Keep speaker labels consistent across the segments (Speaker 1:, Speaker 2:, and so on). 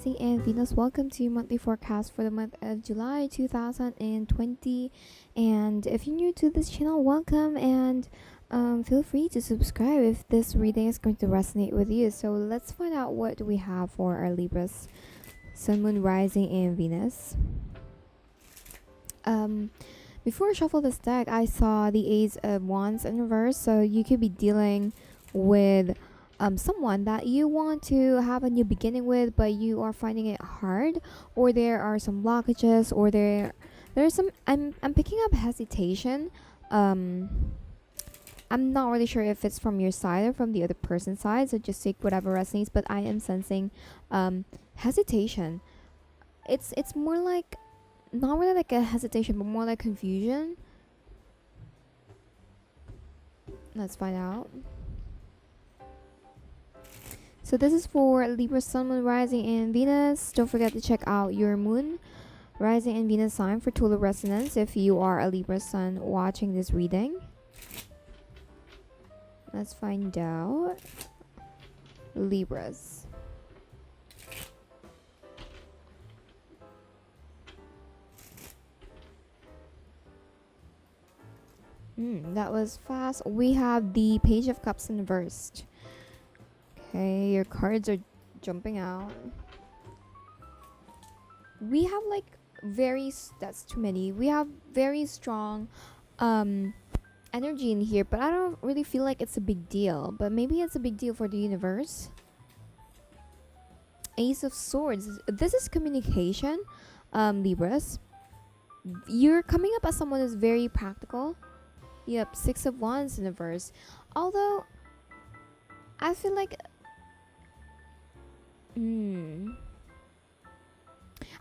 Speaker 1: Rising and Venus. Welcome to your monthly forecast for the month of July 2020. And if you're new to this channel, welcome, and feel free to subscribe if this reading is going to resonate with you. So let's find out what we have for our Libras, Sun, Moon, Rising, and Venus. Before I shuffle this deck, I saw the Ace of Wands in reverse, so you could be dealing with someone that you want to have a new beginning with, but you are finding it hard, or there are some blockages, or there's some I'm picking up hesitation. I'm not really sure if it's from your side or from the other person's side, so just take whatever resonates, but I am sensing hesitation. It's more like, not really like a hesitation, but more like confusion. Let's find out. So this is for Libra, Sun, Moon, Rising, and Venus. Don't forget to check out your Moon, Rising, and Venus sign for total resonance if you are a Libra Sun watching this reading. Let's find out. Libras. That was fast. We have the Page of Cups inversed. Okay, your cards are jumping out. We have like that's too many. We have very strong energy in here, but I don't really feel like it's a big deal. But maybe it's a big deal for the universe. Ace of Swords. This is communication, Libras. You're coming up as someone who's very practical. Yep, Six of Wands in the verse. Although I feel like I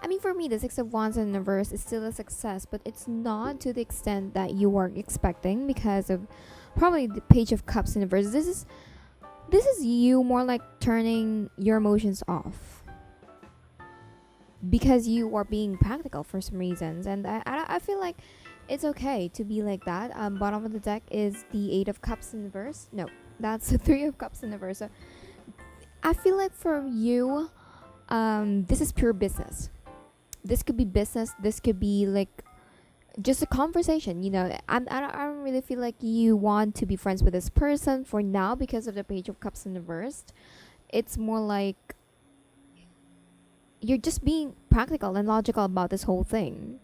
Speaker 1: mean, for me, the Six of Wands in the verse is still a success, but it's not to the extent that you were expecting, because of probably the Page of Cups in the verse. This is you more like turning your emotions off, because you are being practical for some reasons, and I feel like it's okay to be like that. Bottom of the deck is the Eight of Cups in the verse. No, that's the Three of Cups in the verse. So I feel like for you, this is pure business. This could be business. This could be like just a conversation. You know, I don't really feel like you want to be friends with this person for now because of the Page of Cups in the verse. It's more like you're just being practical and logical about this whole thing.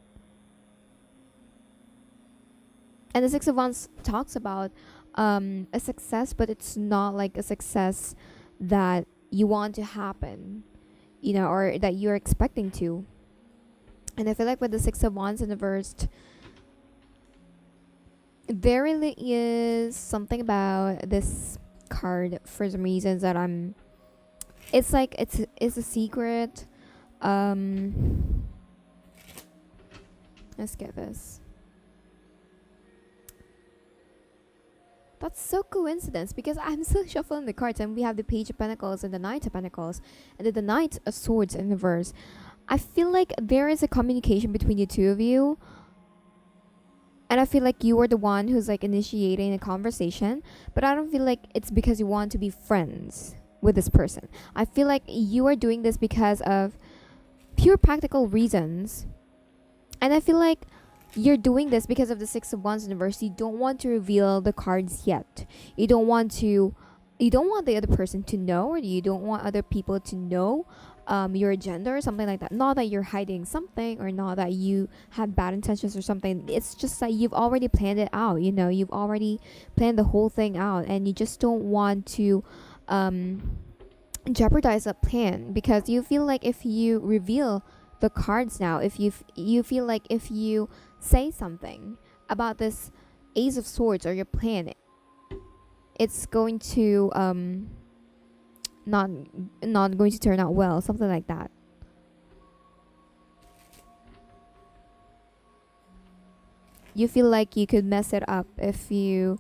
Speaker 1: And the Six of Wands talks about a success, but it's not like a success that you want to happen, you know, or that you're expecting to. And I feel like with the Six of Wands in the verse, there really is something about this card for some reasons that it's like it's a secret. Let's get this. That's so coincidence, because I'm still shuffling the cards and we have the Page of Pentacles and the Knight of Pentacles and then the Knight of Swords in reverse. I feel like there is a communication between the two of you, and I feel like you are the one who's like initiating a conversation, but I don't feel like it's because you want to be friends with this person. I feel like you are doing this because of pure practical reasons, and I feel like you're doing this because of the Six of Wands in the verse. You don't want to reveal the cards yet. You don't want the other person to know, or you don't want other people to know your agenda or something like that. Not that you're hiding something, or not that you have bad intentions or something. It's just that you've already planned it out. You know, you've already planned the whole thing out, and you just don't want to jeopardize that plan, because you feel like if you reveal the cards now, if you feel like if you say something about this Ace of Swords or your plan, it's going to not going to turn out well, something like that. You feel like you could mess it up if you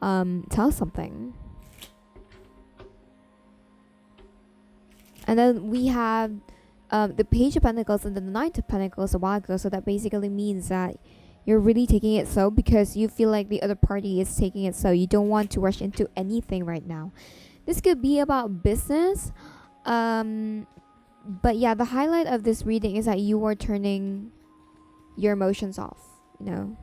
Speaker 1: tell something. And then we have the Page of Pentacles and the Knight of Pentacles a while ago, so that basically means that you're really taking it slow because you feel like the other party is taking it slow. You don't want to rush into anything right now. This could be about business. But yeah, the highlight of this reading is that you are turning your emotions off, you know,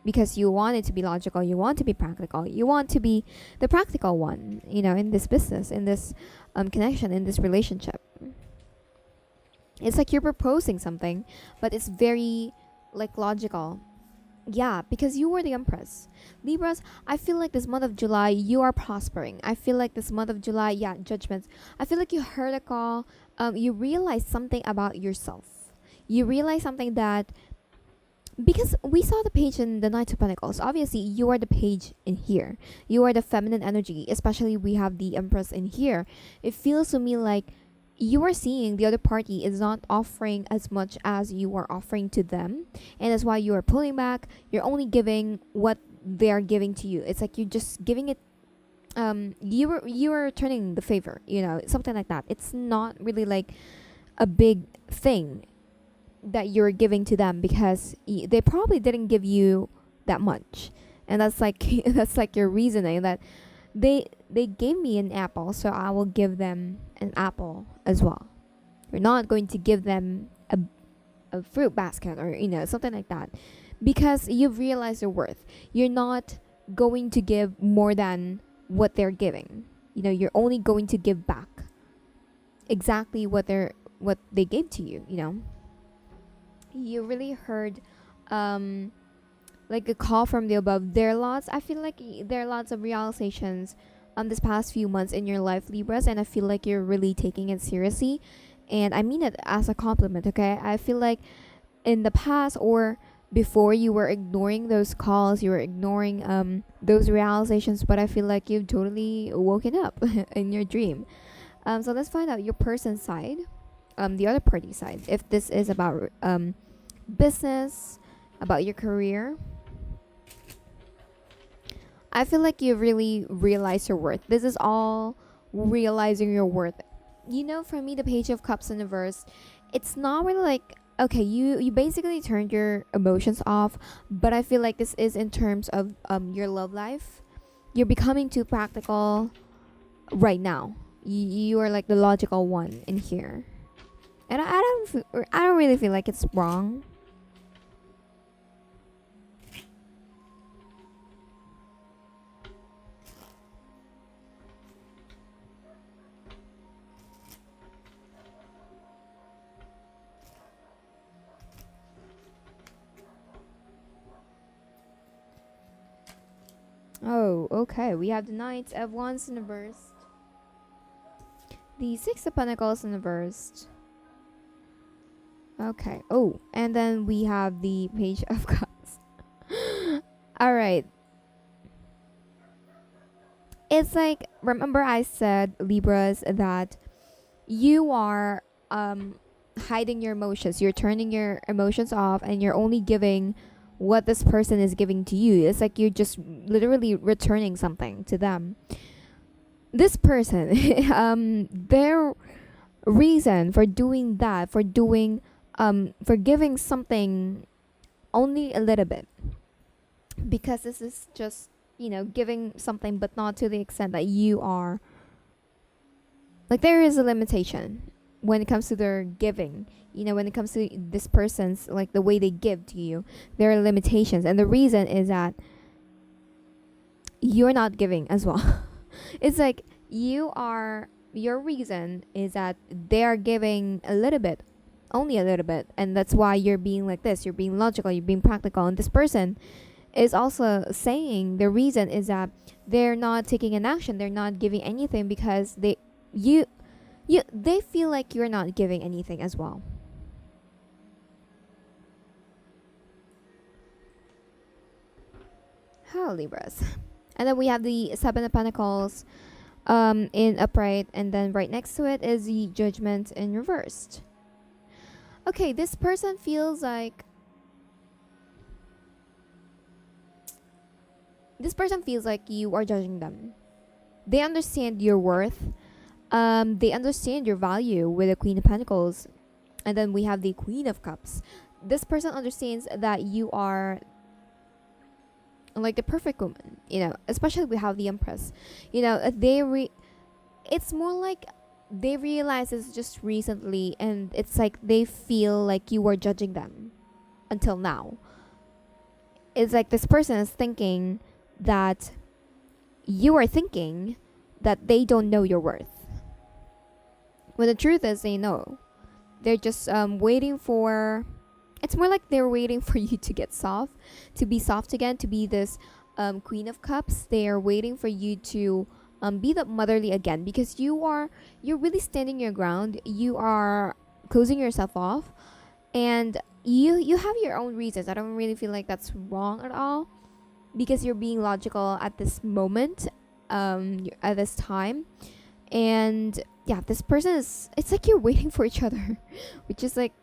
Speaker 1: because you want it to be logical, you want to be practical, you want to be the practical one, you know, in this business, in this connection, in this relationship. It's like you're proposing something, but it's very like logical. Yeah, because you were the Empress. Libras, I feel like this month of July, you are prospering. I feel like this month of July, yeah, judgments. I feel like you heard a call. You realize something about yourself. You realize something that, because we saw the page in the Knight of Pentacles. Obviously, you are the page in here. You are the feminine energy. Especially, we have the Empress in here. It feels to me like you are seeing the other party is not offering as much as you are offering to them, and that's why you are pulling back. You're only giving what they are giving to you. It's like you're just giving it. You are returning the favor. You know, something like that. It's not really like a big thing that you're giving to them, because they probably didn't give you that much, and that's like that's like your reasoning that they gave me an apple, so I will give them an apple as well. You're not going to give them a fruit basket, or you know, something like that, because you've realized their worth. You're not going to give more than what they're giving. You know, you're only going to give back exactly what they gave to you. You know, you really heard like a call from the above. I feel like there are lots of realizations this past few months in your life, Libras, and I feel like you're really taking it seriously, and I mean it as a compliment. Okay, I feel like in the past or before, you were ignoring those calls, you were ignoring those realizations, but I feel like you've totally woken up in your dream. So let's find out your person's side, the other party side, if this is about business, about your career. I feel like you really realize your worth. This is all realizing your worth. You know, for me, the Page of Cups in reverse, it's not really like, okay, you basically turned your emotions off, but I feel like this is in terms of your love life. You're becoming too practical right now. You are like the logical one in here, and I don't really feel like it's wrong. Oh, okay. We have the Knight of Wands in reverse, the Six of Pentacles in reverse. Okay. Oh, and then we have the Page of Cups. All right. It's like, remember I said, Libras, that you are hiding your emotions. You're turning your emotions off, and you're only giving what this person is giving to you. It's like you're just literally returning something to them. This person, their reason for doing that, for giving something only a little bit, because this is just, you know, giving something, but not to the extent that you are. Like, there is a limitation when it comes to their giving. You know, when it comes to this person's, like, the way they give to you, there are limitations, and the reason is that you're not giving as well. It's like your reason is that they are giving a little bit, only a little bit, and that's why you're being like this. You're being logical, you're being practical, and this person is also saying the reason is that they're not taking an action, they're not giving anything, because they feel like you're not giving anything as well. How, Libras? And then we have the Seven of Pentacles in upright, and then right next to it is the Judgment in reversed. Okay, this person feels like you are judging them. They understand your worth. They understand your value with the Queen of Pentacles. And then we have the Queen of Cups. This person understands that you are like the perfect woman, you know, especially we have the Empress. You know, it's more like they realize this just recently, and it's like they feel like you are judging them until now. It's like this person is thinking that you are thinking that they don't know your worth, when the truth is they know. They're just waiting for, it's more like they're waiting for you to get soft, to be soft again, to be this Queen of Cups. They are waiting for you to be the motherly again, because you're really standing your ground. You are closing yourself off, and you have your own reasons. I don't really feel like that's wrong at all, because you're being logical at this moment, at this time. And yeah, this person is, it's like you're waiting for each other, which is like,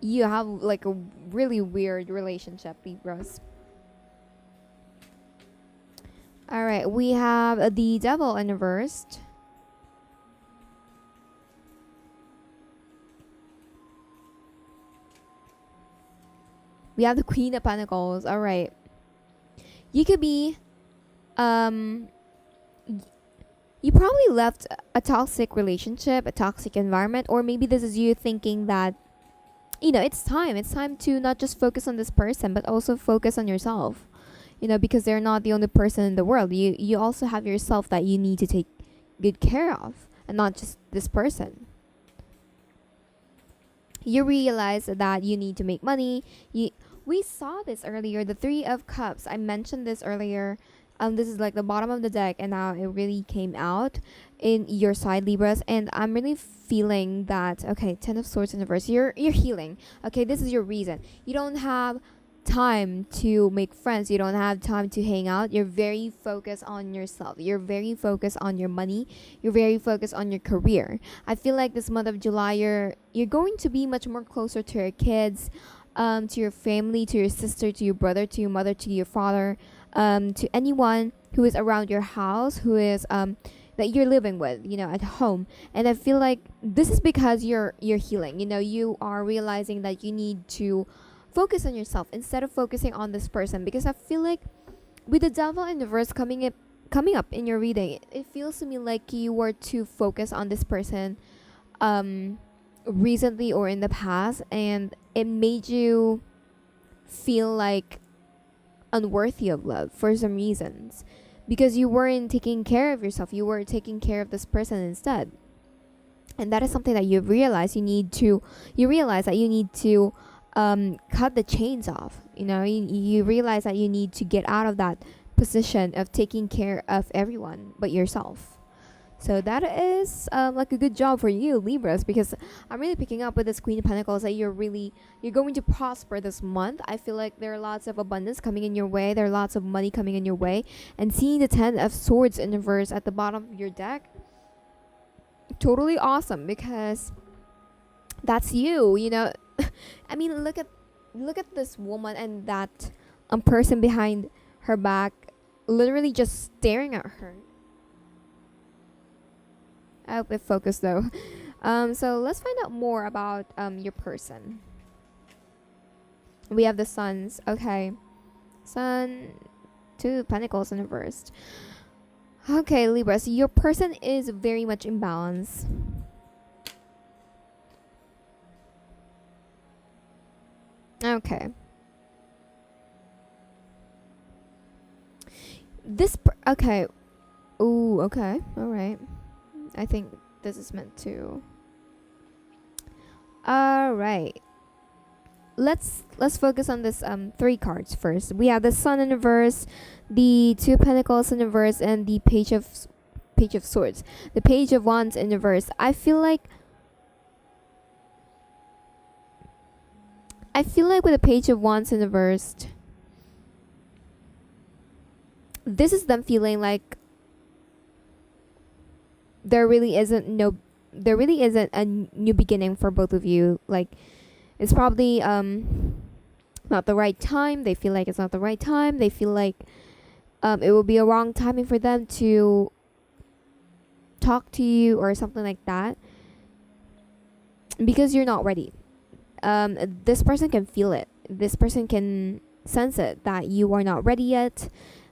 Speaker 1: you have like a really weird relationship, Libras. All right, we have the Devil in reverse. We have the Queen of Pentacles. All right, you could be, you probably left a toxic relationship, a toxic environment, or maybe this is you thinking that, it's time to not just focus on this person, but also focus on yourself. Because they're not the only person in the world. You also have yourself that you need to take good care of, and not just this person. You realize that you need to make money. We saw this earlier, the Three of Cups. I mentioned this earlier. This is like the bottom of the deck, and now it really came out in your side, Libras. And I'm really feeling that, okay, Ten of Swords in reverse. You're healing. Okay, this is your reason. You don't have time to make friends. You don't have time to hang out. You're very focused on yourself. You're very focused on your money. You're very focused on your career. I feel like this month of July, you're going to be much more closer to your kids, to your family, to your sister, to your brother, to your mother, to your father, to anyone who is around your house, who is that you're living with, at home. And I feel like this is because you're healing. You are realizing that you need to focus on yourself instead of focusing on this person, because I feel like with the Devil in reverse coming up in your reading, it feels to me like you were too focused on this person recently or in the past, and it made you feel like unworthy of love for some reasons, because you weren't taking care of yourself. You were taking care of this person instead. And that is something that you realize you realize that you need to cut the chains off. You realize that you need to get out of that position of taking care of everyone but yourself. So that is like a good job for you, Libras, because I'm really picking up with this Queen of Pentacles that you're going to prosper this month. I feel like there are lots of abundance coming in your way. There are lots of money coming in your way. And seeing the Ten of Swords in reverse at the bottom of your deck, totally awesome, because that's you. I mean, look at this woman and that person behind her back, literally just staring at her. I hope it focused though. So let's find out more about your person. We have the Suns. Okay, Sun, Two of Pentacles in reverse. Okay, Libra. So your person is very much imbalanced. Okay. Okay. Ooh, okay. All right. I think this is meant to. All right. Let's focus on this three cards first. We have the Sun in reverse, the Two of Pentacles in reverse, and the Page of Swords. The Page of Wands in reverse. I feel like with the Page of Wands in reverse, this is them feeling like there really isn't a new beginning for both of you. Like, it's probably not the right time. They feel like it's not the right time. They feel like it will be a wrong timing for them to talk to you or something like that, because you're not ready. This person can feel it. This person can sense it, that you are not ready yet,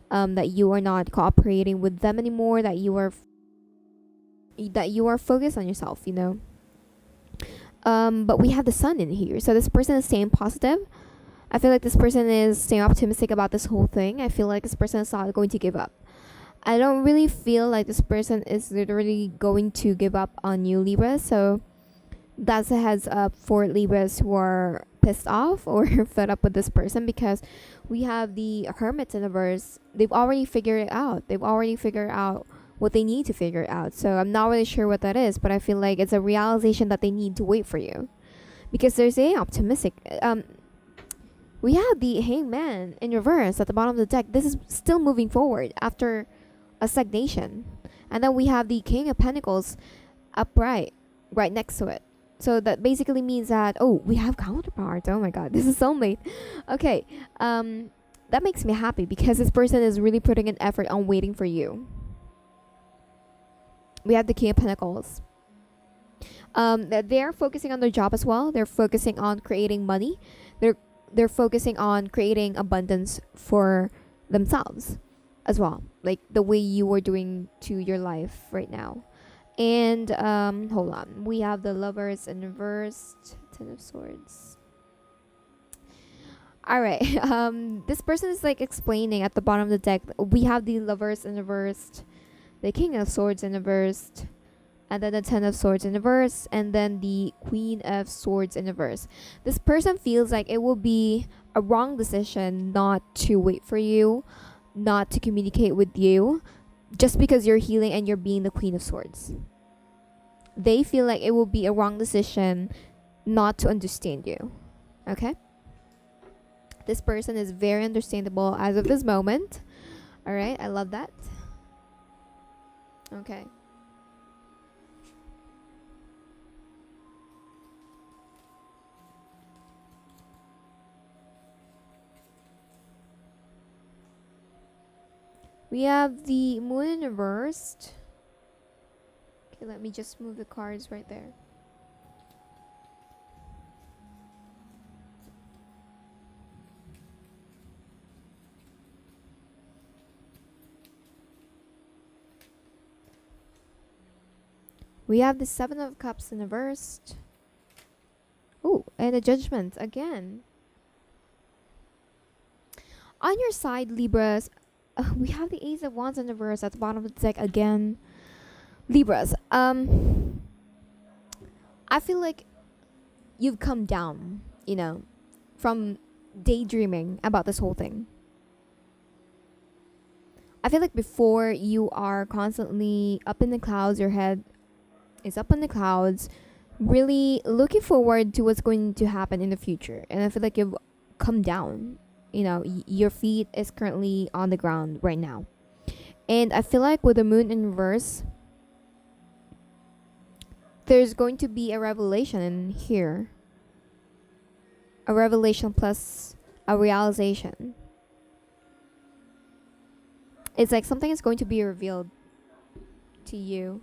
Speaker 1: that you are not cooperating with them anymore, that you are that you are focused on yourself, you know. But we have the sun in here, so this person is staying positive. I feel like this person is staying optimistic about this whole thing. I feel like this person is not going to give up. I don't really feel like this person is literally going to give up on you, Libra. So that's a heads up for Libras who are pissed off or fed up with this person, because we have the Hermits in the verse. They've already figured it out. They've already figured out what they need to figure out. So I'm not really sure what that is, but I feel like it's a realization that they need to wait for you, because there's a optimistic. We have the Hangman in reverse at the bottom of the deck. This is still moving forward after a stagnation, and then we have the King of Pentacles upright right next to it. So that basically means that, oh, we have counterparts. Oh my god, this is soulmate. Okay, that makes me happy, because this person is really putting an effort on waiting for you. We have the King of Pentacles. They're focusing on their job as well. They're focusing on creating money. They're focusing on creating abundance for themselves as well, like the way you are doing to your life right now. And hold on, we have the Lovers in reversed, Ten of Swords. All right. This person is like explaining at the bottom of the deck. We have the Lovers in reversed, the King of Swords in reversed, and then the Ten of Swords in reverse, and then the Queen of Swords in reverse. This person feels like it will be a wrong decision not to wait for you, not to communicate with you, just because you're healing and you're being the Queen of Swords. They feel like it will be a wrong decision not to understand you. Okay? This person is very understandable as of this moment. Alright, I love that. Okay. We have the Moon in reversed. Okay, let me just move the cards right there. We have the Seven of Cups in reversed. Oh, and the Judgment again. On your side, Libras, we have the Ace of Wands in reverse at the bottom of the deck again. Libras, I feel like you've come down, you know, from daydreaming about this whole thing. I feel like before you are constantly up in the clouds, your head is up in the clouds, really looking forward to what's going to happen in the future. And I feel like you've come down, you know, your feet is currently on the ground right now. And I feel like with the Moon in reverse, there's going to be a revelation in here. A revelation plus a realization. It's like something is going to be revealed to you,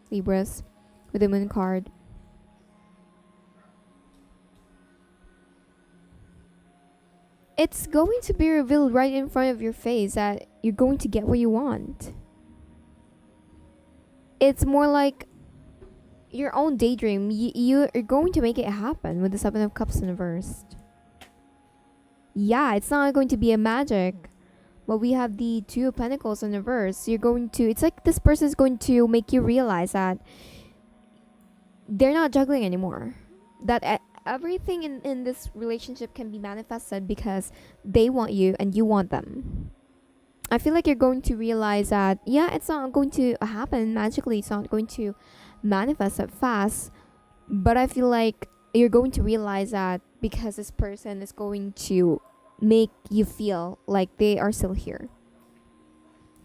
Speaker 1: Libras, with the Moon card. It's going to be revealed right in front of your face that you're going to get what you want. It's more like your own daydream. You're going to make it happen with the Seven of Cups in reversed. Yeah, it's not going to be a magic. But we have the Two of Pentacles in reverse. You're going to, it's like this person is going to make you realize that they're not juggling anymore. That everything in this relationship can be manifested because they want you and you want them. I feel like you're going to realize that, yeah, it's not going to happen magically. It's not going to manifest that fast. But I feel like you're going to realize that because this person is going to make you feel like they are still here.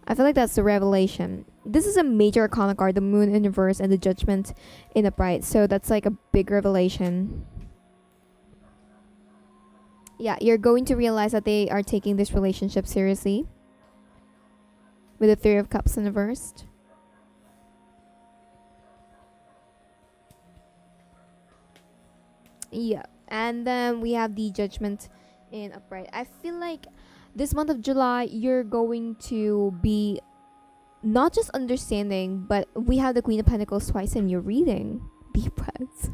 Speaker 1: I feel like that's the revelation. This is a major arcana card, the Moon in reverse and the Judgment in upright. So that's like a big revelation. Yeah, you're going to realize that they are taking this relationship seriously. With the Three of Cups in reverse. Yeah, and then we have the Judgment in upright. I feel like this month of July, you're going to be not just understanding, but we have the Queen of Pentacles twice in your reading. Deep breaths.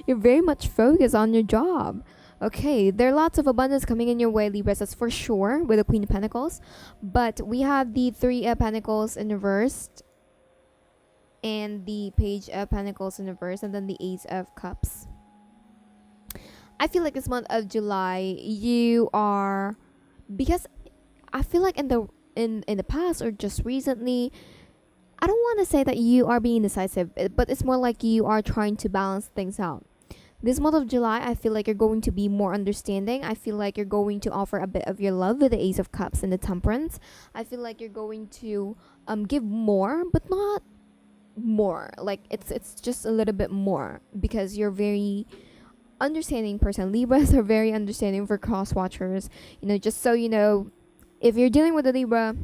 Speaker 1: You're very much focused on your job. Okay, there are lots of abundance coming in your way, Libras, that's for sure, with the Queen of Pentacles. But we have the Three of Pentacles in reverse, and the Page of Pentacles in reverse, and then the Ace of Cups. I feel like this month of July, you are, because I feel like in the past or just recently, I don't want to say that you are being decisive, but it's more like you are trying to balance things out. This month of July, I feel like you're going to be more understanding. I feel like you're going to offer a bit of your love with the Ace of Cups and the Temperance. I feel like you're going to give more, but not more. Like it's just a little bit more, because you're very understanding person. Libras are very understanding for cross watchers. Just so you know, if you're dealing with a Libra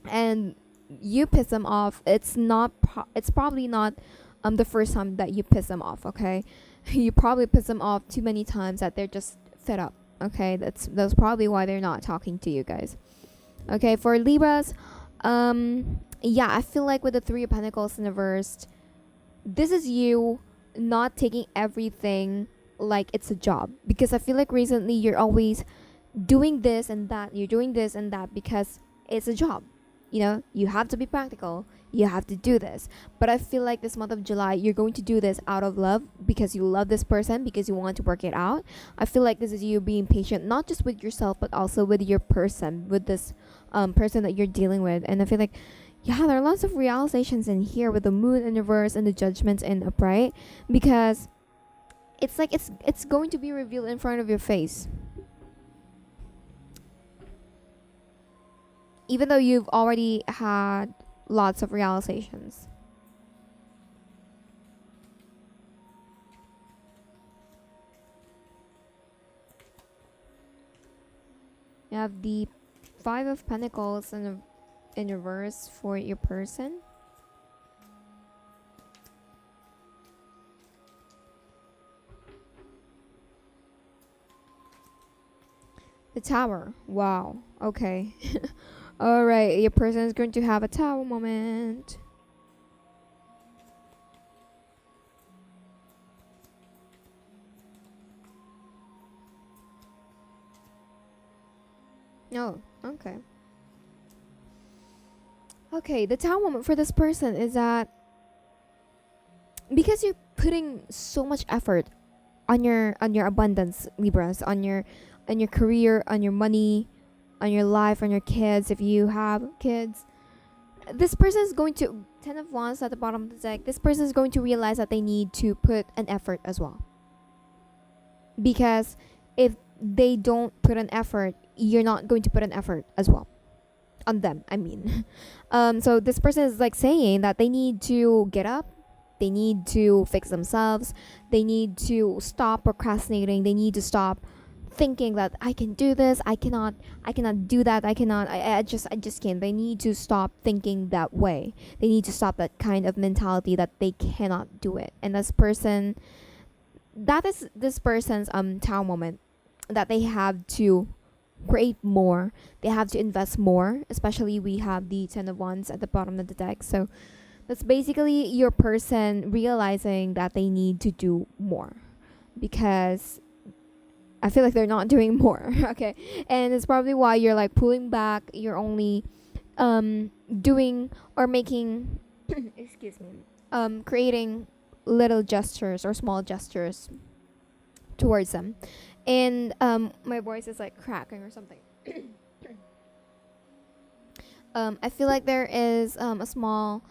Speaker 1: and you piss them off, it's probably not the first time that you piss them off, okay? You probably piss them off too many times that they're just fed up, okay? That's probably why they're not talking to you guys. Okay, for Libras, yeah, I feel like with the Three of Pentacles in reversed, this is you not taking everything like it's a job, because I feel like recently you're always doing this and that, you're doing this and that because it's a job. You have to be practical, you have to do this. But I feel like this month of July, you're going to do this out of love, because you love this person, because you want to work it out. I feel like this is you being patient, not just with yourself, but also with your person, with this person that you're dealing with. And I feel like, yeah, there are lots of realizations in here with the Moon in reverse and the Judgment in upright, because it's like it's going to be revealed in front of your face. Even though you've already had lots of realizations. You have the Five of Pentacles in reverse for your person. The Tower. Wow. Okay. Alright, your person is going to have a Tower moment. Oh, okay. Okay, the Tower moment for this person is that because you're putting so much effort on your abundance, Libras, on your career, on your money, on your life, on your kids, if you have kids, this person is going to, 10 of Wands at the bottom of the deck, this person is going to realize that they need to put an effort as well. Because if they don't put an effort, you're not going to put an effort as well on them, I mean. So this person is like saying that they need to get up, they need to fix themselves, they need to stop procrastinating, they need to stop thinking that I can do this, I cannot do that, I just can't. They need to stop thinking that way. They need to stop that kind of mentality that they cannot do it. And this person, that is this person's Tower moment, that they have to create more, they have to invest more. Especially we have the 10 of Wands at the bottom of the deck, so that's basically your person realizing that they need to do more, because I feel like they're not doing more. Okay, and it's probably why you're like pulling back, you're only doing or making excuse me, creating little gestures or small gestures towards them. And my voice is like cracking or something. I feel like there is a small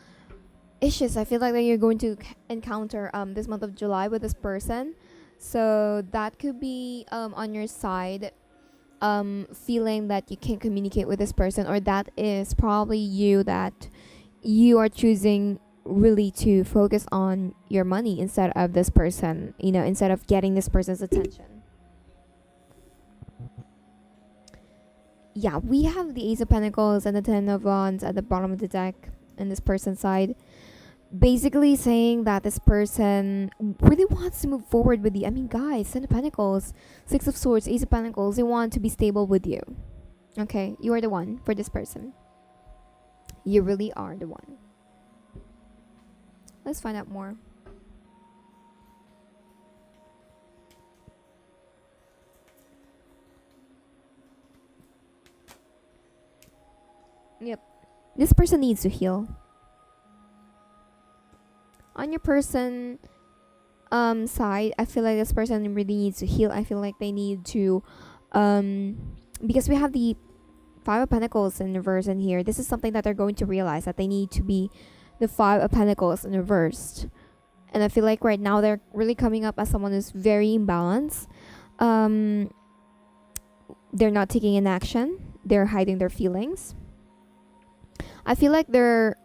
Speaker 1: issues I feel like that you're going to encounter this month of July with this person. So that could be on your side, feeling that you can't communicate with this person, or that is probably you, that you are choosing really to focus on your money instead of this person, instead of getting this person's attention. Yeah, we have the Ace of Pentacles and the 10 of Wands at the bottom of the deck in this person's side, basically saying that this person really wants to move forward with you. I mean, guys, 10 of Pentacles, 6 of Swords, Ace of Pentacles, they want to be stable with you. Okay, you are the one for this person. You really are the one. Let's find out more. Yep. This person needs to heal. On your person side, I feel like this person really needs to heal. I feel like they need to because we have the Five of Pentacles in reverse in here. This is something that they're going to realize, that they need to be the Five of Pentacles in reversed. And I feel like right now they're really coming up as someone who's very imbalanced. They're not taking an action. They're hiding their feelings. I feel like their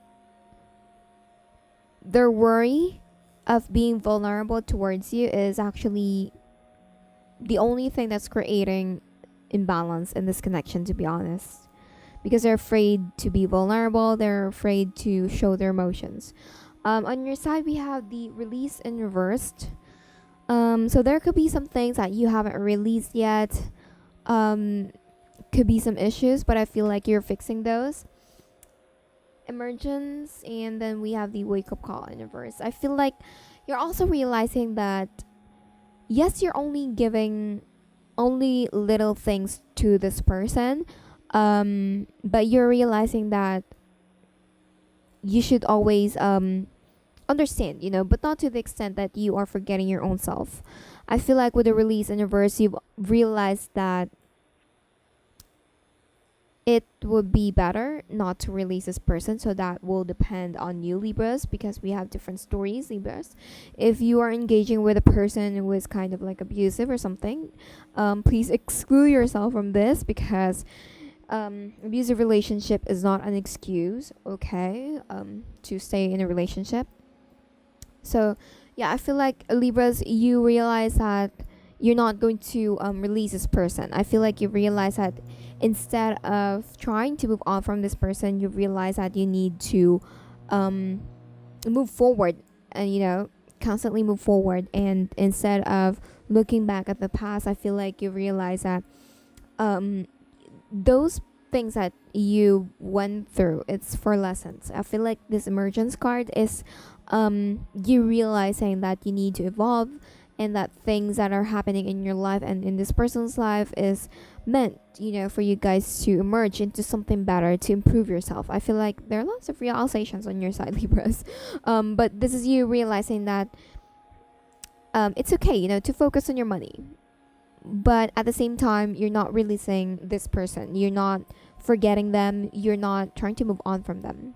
Speaker 1: worry of being vulnerable towards you is actually the only thing that's creating imbalance in this connection, to be honest, because they're afraid to be vulnerable. They're afraid to show their emotions. On your side, we have the release in reversed. So there could be some things that you haven't released yet. Could be some issues, but I feel like you're fixing those. Emergence, and then we have the wake up call in reverse. I feel like you're also realizing that yes, you're only giving only little things to this person, but you're realizing that you should always understand, but not to the extent that you are forgetting your own self. I feel like with the release in reverse, you've realized that it would be better not to release this person. So that will depend on you, Libras, because we have different stories, Libras. If you are engaging with a person who is kind of like abusive or something, please exclude yourself from this, because abusive relationship is not an excuse, okay, to stay in a relationship. So yeah, I feel like Libras, you realize that you're not going to release this person. I feel like you realize that instead of trying to move on from this person, you realize that you need to move forward and, constantly move forward. And instead of looking back at the past, I feel like you realize that those things that you went through, it's for lessons. I feel like this emergence card is you realizing that you need to evolve, and that things that are happening in your life and in this person's life is meant, for you guys to emerge into something better, to improve yourself. I feel like there are lots of realizations on your side, Libras. But this is you realizing that it's okay, to focus on your money. But at the same time, you're not releasing this person. You're not forgetting them. You're not trying to move on from them.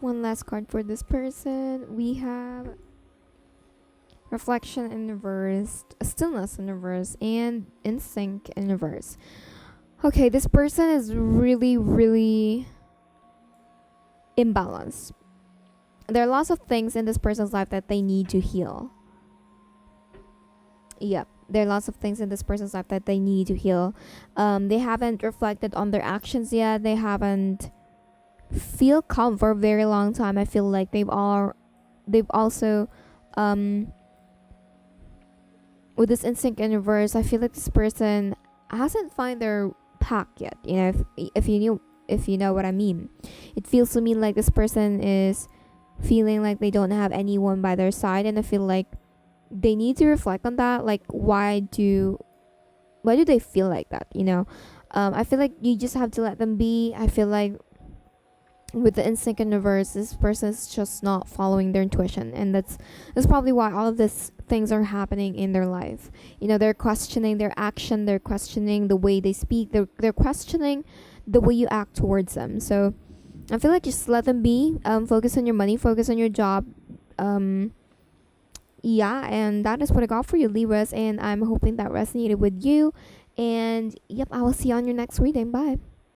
Speaker 1: One last card for this person. We have reflection in reverse, stillness in reverse, and instinct in reverse. Okay, this person is really, really imbalanced. There are lots of things in this person's life that they need to heal. Yep, there are lots of things in this person's life that they need to heal. They haven't reflected on their actions yet. They haven't feel calm for a very long time. I feel like they've also with this instinct in reverse, I feel like this person hasn't found their pack yet. If you know what I mean. It feels to me like this person is feeling like they don't have anyone by their side, and I feel like they need to reflect on that. Like, why do they feel like that? I feel like you just have to let them be. I feel like with the instinct in reverse, this person is just not following their intuition, and that's probably why all of these things are happening in their life. They're questioning their action, they're questioning the way they speak, they're questioning the way you act towards them. So I feel like just let them be. Focus on your money, focus on your job. Yeah, and that is what I got for you, Libras, and I'm hoping that resonated with you. And yep, I will see you on your next reading. Bye.